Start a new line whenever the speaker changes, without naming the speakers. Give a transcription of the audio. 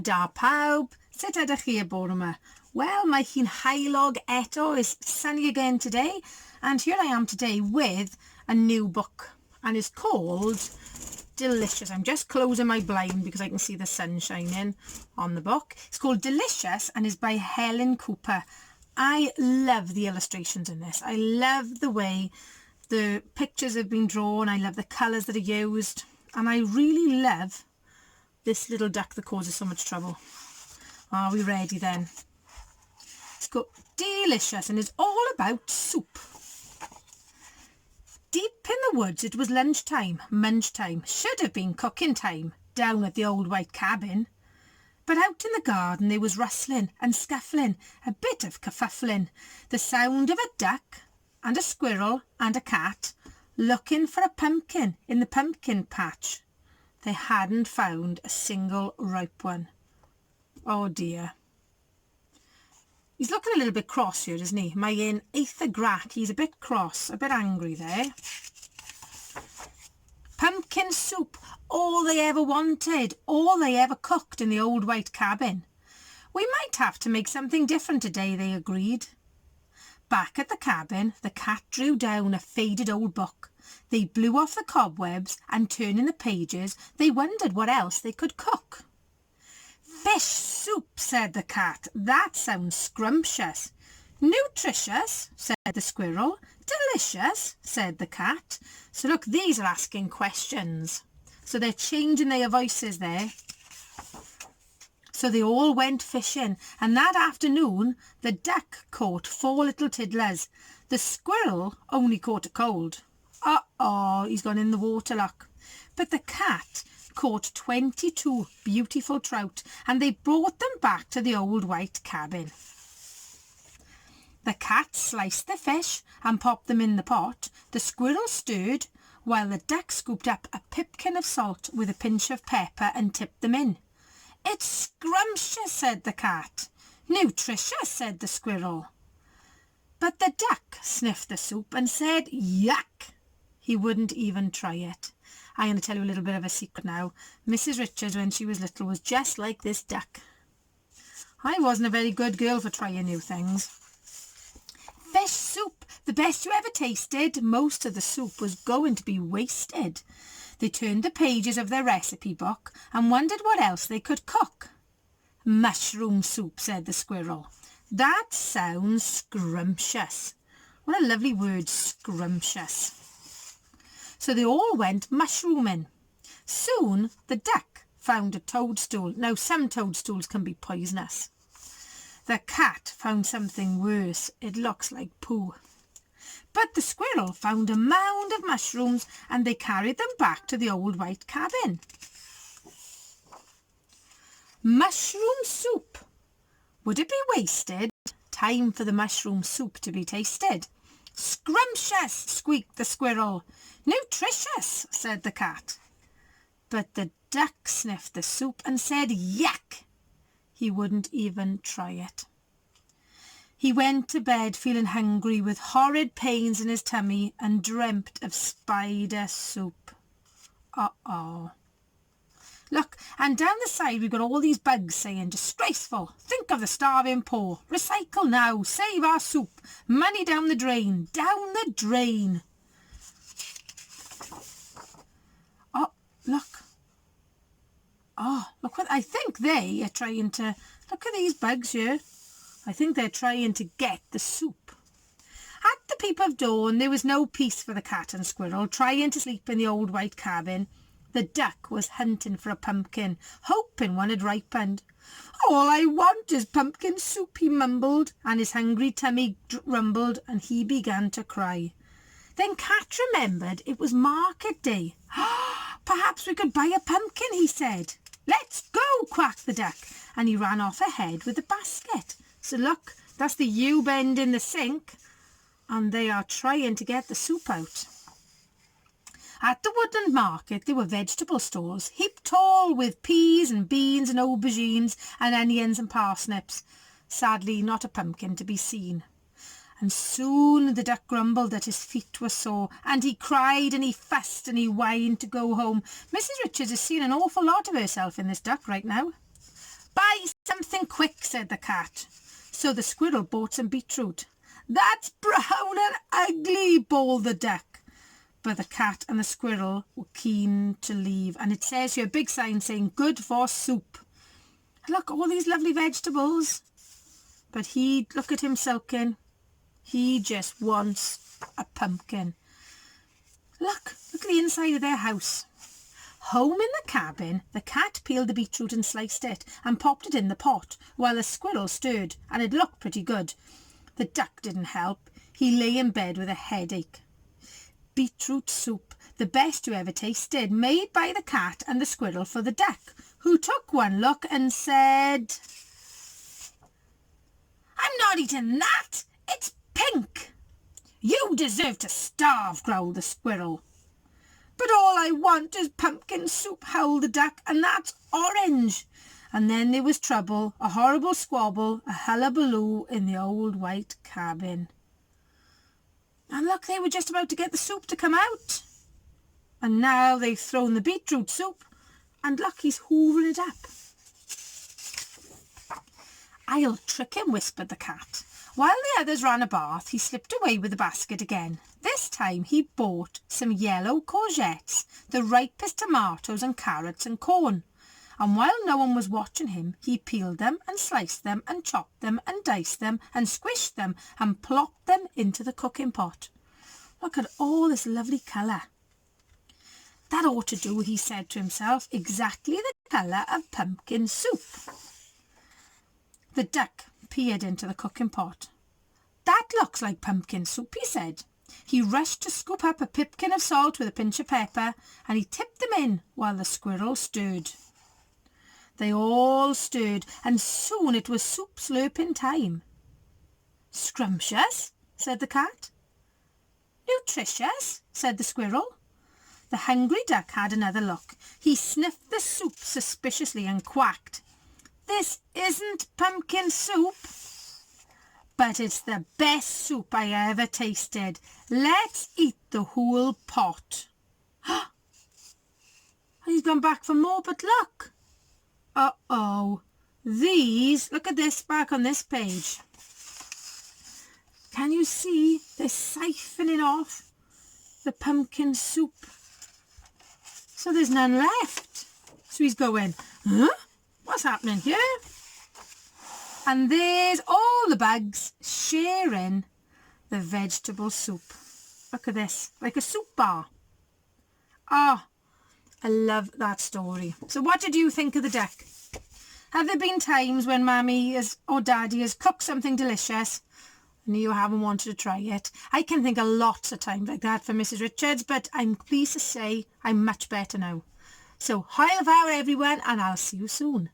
Da pawb, sut ydych chi y bore yma? Well, mae hi'n haelog eto, it's sunny again today, and here I am today with a new book, and it's called Delicious. I'm just closing my blind because I can see the sun shining on the book. It's called Delicious and is by Helen Cooper. I love the illustrations in this. I love the way the pictures have been drawn. I love the colours that are used, and I really love this little duck that causes so much trouble. Are we ready then? It's got Delicious and it's all about soup. Deep in the woods it was lunchtime, munch time, should have been cooking time, down at the old white cabin. But out in the garden there was rustling and scuffling, a bit of kerfuffling, the sound of a duck and a squirrel and a cat looking for a pumpkin in the pumpkin patch. They hadn't found a single ripe one. Oh dear. He's looking a little bit cross here, isn't he? Mae e'n eitha grac. He's a bit cross, a bit angry there. Pumpkin soup, all they ever wanted, all they ever cooked in the old white cabin. We might have to make something different today, they agreed. Back at the cabin, the cat drew down a faded old book. They blew off the cobwebs and turning the pages, they wondered what else they could cook. Fish soup, said the cat. That sounds scrumptious. Nutritious, said the squirrel. Delicious, said the cat. So look, these are asking questions. So they're changing their voices there. So they all went fishing, and that afternoon the duck caught 4 little tiddlers. The squirrel only caught a cold. Uh-oh, he's gone in the water, look. But the cat caught 22 beautiful trout, and they brought them back to the old white cabin. The cat sliced the fish and popped them in the pot. The squirrel stirred, while the duck scooped up a pipkin of salt with a pinch of pepper and tipped them in. It's scrumptious, said the cat. Nutritious, said the squirrel. But the duck sniffed the soup and said, yuck. He wouldn't even try it. I'm going to tell you a little bit of a secret now. Mrs. Richards, when she was little, was just like this duck. I wasn't a very good girl for trying new things. Fish soup, the best you ever tasted. Most of the soup was going to be wasted. They turned the pages of their recipe book and wondered what else they could cook. Mushroom soup, said the squirrel. That sounds scrumptious. What a lovely word, scrumptious. So they all went mushrooming. Soon the duck found a toadstool. Now some toadstools can be poisonous. The cat found something worse. It looks like poo. But the squirrel found a mound of mushrooms and they carried them back to the old white cabin. Mushroom soup. Would it be wasted? Time for the mushroom soup to be tasted. Scrumptious, squeaked the squirrel. Nutritious, said the cat. But the duck sniffed the soup and said, yuck. He wouldn't even try it. He went to bed feeling hungry with horrid pains in his tummy and dreamt of spider soup. Uh-oh. Look, and down the side we've got all these bugs saying, disgraceful, think of the starving poor, recycle now, save our soup, money down the drain, down the drain. Oh, look. Oh, look what, I think they are trying to, look at these bugs here. I think they're trying to get the soup. At the peep of dawn, there was no peace for the cat and squirrel, trying to sleep in the old white cabin. The duck was hunting for a pumpkin, hoping one had ripened. All I want is pumpkin soup, he mumbled, and his hungry tummy rumbled, and he began to cry. Then Cat remembered it was market day. Perhaps we could buy a pumpkin, he said. Let's go, quacked the duck, and he ran off ahead with the basket. So look, that's the U-bend in the sink, and they are trying to get the soup out. At the woodland market there were vegetable stalls, heaped tall with peas and beans and aubergines and onions and parsnips. Sadly, not a pumpkin to be seen. And soon the duck grumbled that his feet were sore, and he cried and he fussed and he whined to go home. Mrs. Richards has seen an awful lot of herself in this duck right now. "Buy something quick," said the cat. So the squirrel bought some beetroot. "That's brown and ugly," bawled the duck. But the cat and the squirrel were keen to leave, and it says here, a big sign saying, "Good for soup." Look, all these lovely vegetables. But look at him sulking. He just wants a pumpkin. Look at the inside of their house. Home in the cabin, the cat peeled the beetroot and sliced it and popped it in the pot, while the squirrel stirred, and it looked pretty good. The duck didn't help. He lay in bed with a headache. Beetroot soup, the best you ever tasted, made by the cat and the squirrel for the duck, who took one look and said, "I'm not eating that. It's pink." "You deserve to starve," growled the squirrel. "But all I want is pumpkin soup," howled the duck, "and that's orange." And then there was trouble, a horrible squabble, a hullabaloo in the old white cabin. And look, they were just about to get the soup to come out. And now they've thrown the beetroot soup, and look, he's hoovering it up. "I'll trick him," whispered the cat. While the others ran a bath, he slipped away with the basket again. This time he bought some yellow courgettes, the ripest tomatoes and carrots and corn. And while no one was watching him, he peeled them and sliced them and chopped them and diced them and squished them and plopped them into the cooking pot. Look at all this lovely colour. That ought to do, he said to himself, exactly the colour of pumpkin soup. The duck peered into the cooking pot. "That looks like pumpkin soup," he said. He rushed to scoop up a pipkin of salt with a pinch of pepper, and he tipped them in while the squirrel stirred. They all stirred, and soon it was soup slurping time. "Scrumptious," said the cat. "Nutritious," said the squirrel. The hungry duck had another look. He sniffed the soup suspiciously and quacked, "This isn't pumpkin soup, but it's the best soup I ever tasted. Let's eat the whole pot." He's gone back for more, but look. Uh-oh. Look at this back on this page. Can you see they're siphoning off the pumpkin soup? So there's none left. So he's going, "Huh? What's happening here?" And there's all the bugs sharing the vegetable soup. Look at this, like a soup bar. I love that story. So what did you think of the duck? Have there been times when Mammy or Daddy has cooked something delicious and you haven't wanted to try it? I can think of lots of times like that for Mrs. Richards, but I'm pleased to say I'm much better now. So, Heil Vow everyone, and I'll see you soon.